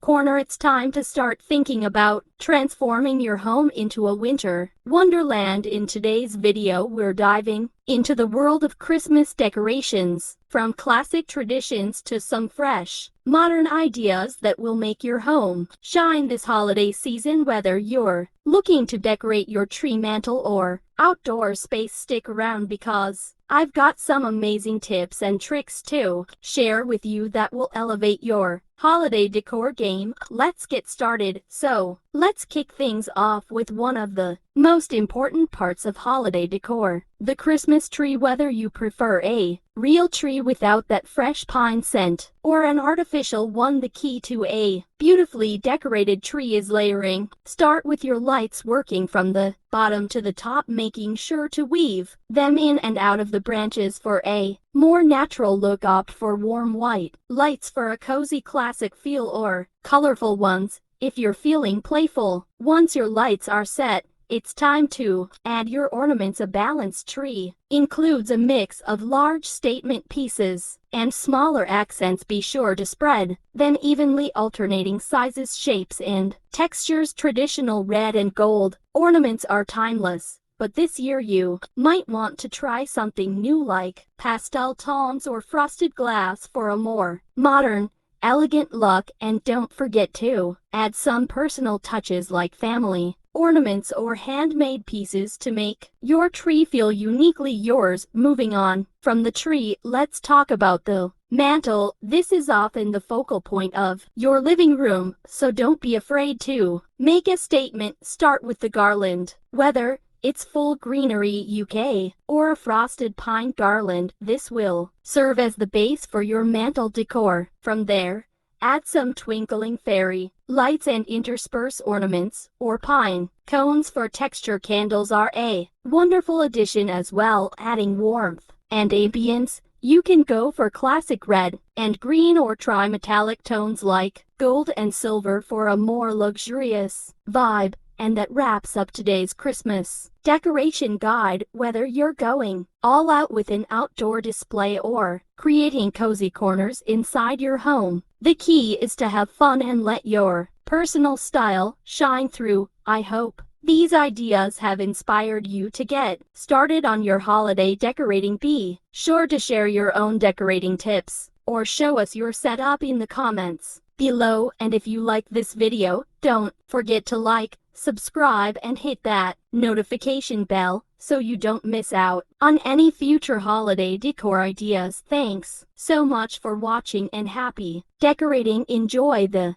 corner, it's time to start thinking about transforming your home into a winter wonderland. In today's video, we're diving into the world of Christmas decorations, from classic traditions to some fresh, modern ideas that will make your home shine this holiday season. Whether you're looking to decorate your tree, mantle, or outdoor space, stick around because I've got some amazing tips and tricks to share with you that will elevate your holiday decor game. Let's get started. So, let's kick things off with one of the most important parts of holiday decor, the Christmas tree. Whether you prefer a real tree without that fresh pine scent or an artificial one, the key to a beautifully decorated tree is layering. Start with your lights, working from the bottom to the top, making sure to weave them in and out of the branches for a more natural look. Opt for warm white lights for a cozy classic feel, or colorful ones if you're feeling playful. Once your lights are set, it's time to add your ornaments. A balanced tree includes a mix of large statement pieces and smaller accents. Be sure to spread them evenly, alternating sizes, shapes, and textures. Traditional red and gold ornaments are timeless, but this year you might want to try something new like pastel tones or frosted glass for a more modern, elegant look. And don't forget to add some personal touches like family ornaments or handmade pieces to make your tree feel uniquely yours. Moving on from the tree, let's talk about the mantle. This is often the focal point of your living room, so don't be afraid to make a statement. Start with the garland. Whether it's full greenery UK or a frosted pine garland, this will serve as the base for your mantle decor. From there, add some twinkling fairy lights and intersperse ornaments or pine cones for texture. Candles are a wonderful addition as well, adding warmth and ambience. You can go for classic red and green or try metallic tones like gold and silver for a more luxurious vibe. And that wraps up today's Christmas decoration guide. Whether you're going all out with an outdoor display or creating cozy corners inside your home, the key is to have fun and let your personal style shine through. I hope these ideas have inspired you to get started on your holiday decorating. Be sure to share your own decorating tips or show us your setup in the comments below. And if you like this video, don't forget to like, subscribe, and hit that notification bell so you don't miss out on any future holiday decor ideas. Thanks so much for watching and happy decorating. Enjoy the